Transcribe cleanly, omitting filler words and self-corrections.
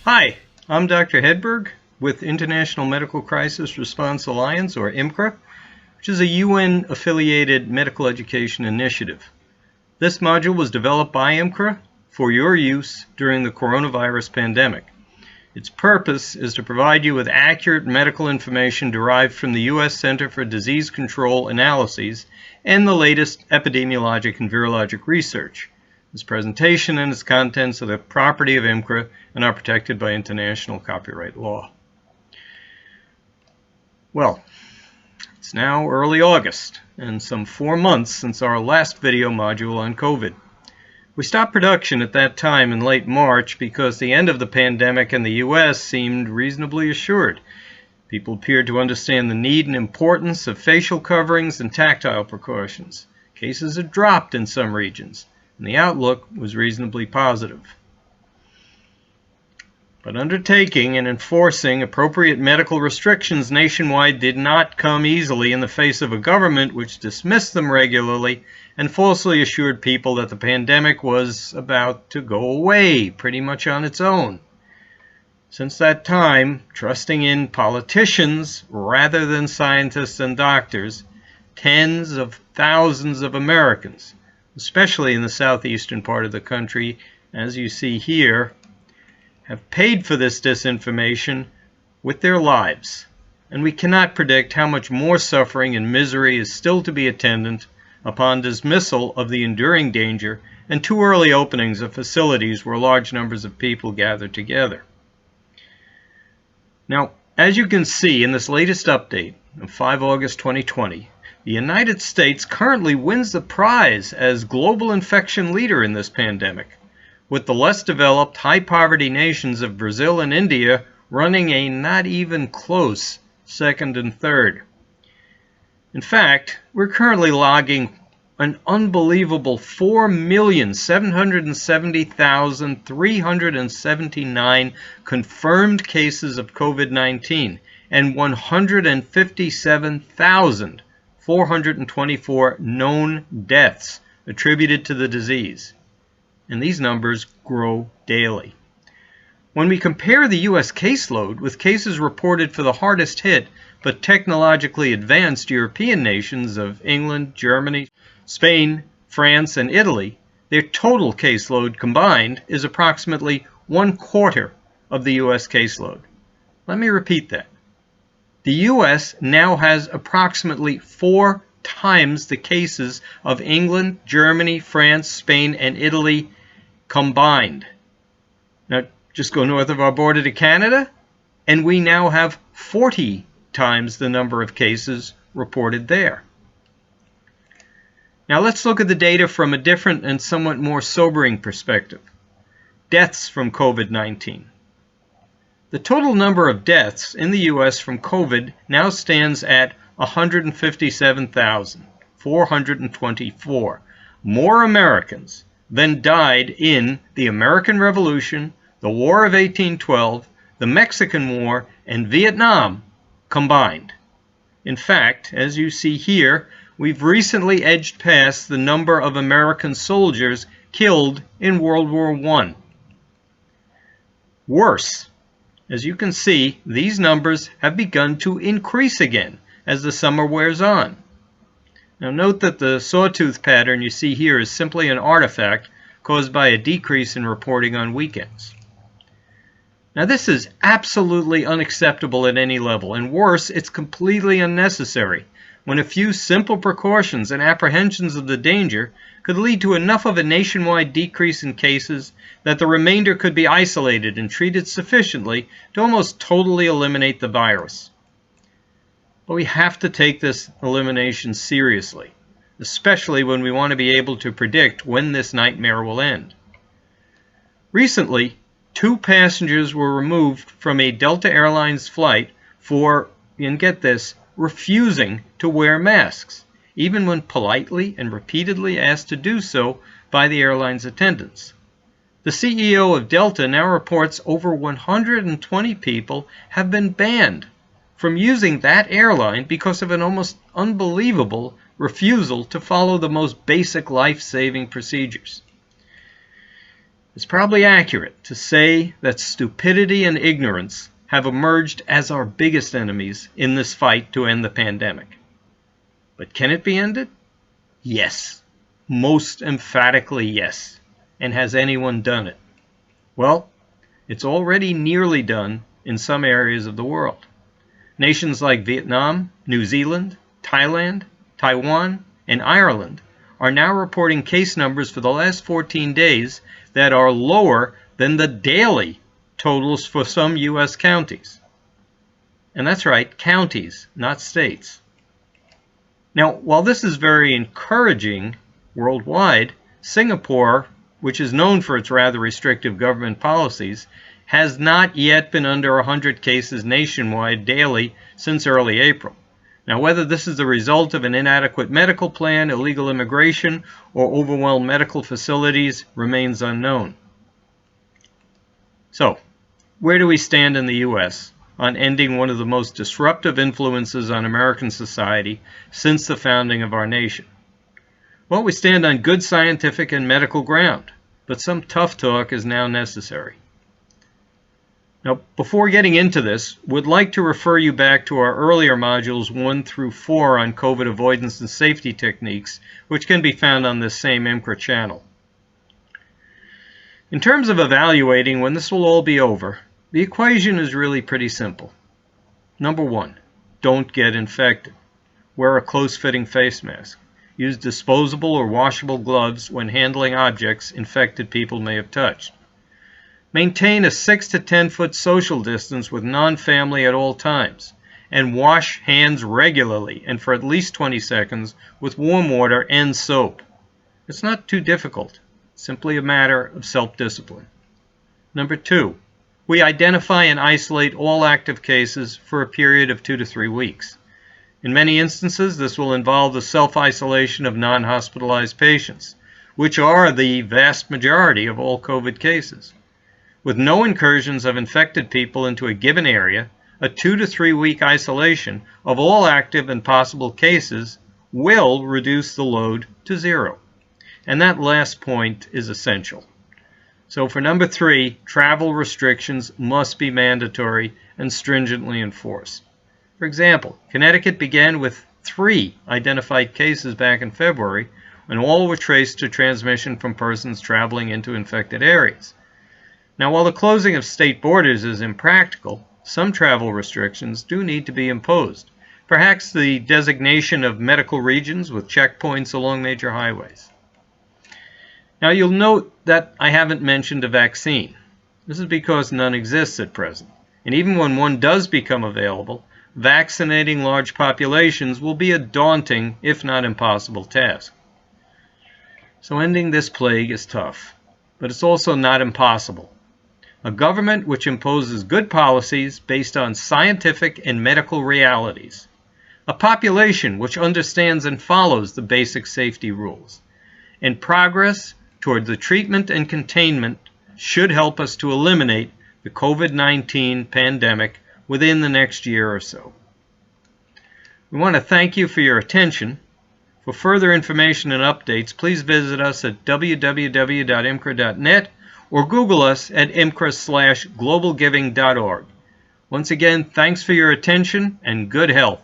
Hi, I'm Dr. Hedberg with International Medical Crisis Response Alliance, or IMCRA, which is a UN-affiliated medical education initiative. This module was developed by IMCRA for your use during the coronavirus pandemic. Its purpose is to provide you with accurate medical information derived from the U.S. Center for Disease Control analyses and the latest epidemiologic and virologic research. This presentation and its contents are the property of IMCRA and are protected by international copyright law. Well, it's now early August and some 4 months since our last video module on COVID. We stopped production at that time in late March because the end of the pandemic in the U.S. seemed reasonably assured. People appeared to understand the need and importance of facial coverings and tactile precautions. Cases had dropped in some regions, and the outlook was reasonably positive. But undertaking and enforcing appropriate medical restrictions nationwide did not come easily in the face of a government which dismissed them regularly and falsely assured people that the pandemic was about to go away pretty much on its own. Since that time, trusting in politicians rather than scientists and doctors, tens of thousands of Americans, especially in the southeastern part of the country, as you see here, have paid for this disinformation with their lives. And we cannot predict how much more suffering and misery is still to be attendant upon dismissal of the enduring danger and too early openings of facilities where large numbers of people gather together. Now, as you can see in this latest update of 5 August 2020, the United States currently wins the prize as global infection leader in this pandemic, with the less developed, high-poverty nations of Brazil and India running a not even close second and third. In fact, we're currently logging an unbelievable 4,770,379 confirmed cases of COVID-19 and 157,424 known deaths attributed to the disease. And these numbers grow daily. When we compare the U.S. caseload with cases reported for the hardest hit but technologically advanced European nations of England, Germany, Spain, France, and Italy, their total caseload combined is approximately 1/4 of the U.S. caseload. Let me repeat that. The U.S. now has approximately 4 times the cases of England, Germany, France, Spain, and Italy combined. Now, just go north of our border to Canada, and we now have 40 times the number of cases reported there. Now let's look at the data from a different and somewhat more sobering perspective. Deaths from COVID-19. The total number of deaths in the U.S. from COVID now stands at 157,424. More Americans than died in the American Revolution, the War of 1812, the Mexican War, and Vietnam combined. In fact, as you see here, we've recently edged past the number of American soldiers killed in World War I. Worse, as you can see, these numbers have begun to increase again as the summer wears on. Now note that the sawtooth pattern you see here is simply an artifact caused by a decrease in reporting on weekends. Now this is absolutely unacceptable at any level, and worse, it's completely unnecessary when a few simple precautions and apprehensions of the danger could lead to enough of a nationwide decrease in cases that the remainder could be isolated and treated sufficiently to almost totally eliminate the virus. But we have to take this elimination seriously, especially when we want to be able to predict when this nightmare will end. Recently, 2 passengers were removed from a Delta Airlines flight for, and get this, refusing to wear masks, even when politely and repeatedly asked to do so by the airline's attendants. The CEO of Delta now reports over 120 people have been banned from using that airline because of an almost unbelievable refusal to follow the most basic life-saving procedures. It's probably accurate to say that stupidity and ignorance have emerged as our biggest enemies in this fight to end the pandemic. But can it be ended? Yes. Most emphatically yes. And has anyone done it? Well, it's already nearly done in some areas of the world. Nations like Vietnam, New Zealand, Thailand, Taiwan, and Ireland are now reporting case numbers for the last 14 days that are lower than the daily totals for some U.S. counties. And that's right, counties, not states. Now, while this is very encouraging worldwide, Singapore, which is known for its rather restrictive government policies, has not yet been under 100 cases nationwide daily since early April. Now, whether this is the result of an inadequate medical plan, illegal immigration, or overwhelmed medical facilities remains unknown. So, where do we stand in the U.S. on ending one of the most disruptive influences on American society since the founding of our nation? Well, we stand on good scientific and medical ground, but some tough talk is now necessary. Now, before getting into this, we'd like to refer you back to our earlier modules 1 through 4 on COVID avoidance and safety techniques, which can be found on this same IMCRA channel. In terms of evaluating when this will all be over, the equation is really pretty simple. Number 1, don't get infected. Wear a close-fitting face mask. Use disposable or washable gloves when handling objects infected people may have touched. Maintain a 6 to 10 foot social distance with non-family at all times, and wash hands regularly and for at least 20 seconds with warm water and soap. It's not too difficult, simply a matter of self-discipline. Number 2, we identify and isolate all active cases for a period of 2 to 3 weeks. In many instances, this will involve the self-isolation of non-hospitalized patients, which are the vast majority of all COVID cases. With no incursions of infected people into a given area, a 2 to 3 week isolation of all active and possible cases will reduce the load to 0. And that last point is essential. So for number 3, travel restrictions must be mandatory and stringently enforced. For example, Connecticut began with 3 identified cases back in February, and all were traced to transmission from persons traveling into infected areas. Now, while the closing of state borders is impractical, some travel restrictions do need to be imposed. Perhaps the designation of medical regions with checkpoints along major highways. Now, you'll note that I haven't mentioned a vaccine. This is because none exists at present. And even when one does become available, vaccinating large populations will be a daunting, if not impossible, task. So ending this plague is tough, but it's also not impossible. A government which imposes good policies based on scientific and medical realities. A population which understands and follows the basic safety rules. And progress toward the treatment and containment should help us to eliminate the COVID-19 pandemic within the next year or so. We want to thank you for your attention. For further information and updates, please visit us at www.imcra.net or Google us at imcra/globalgiving.org. Once again, thanks for your attention and good health.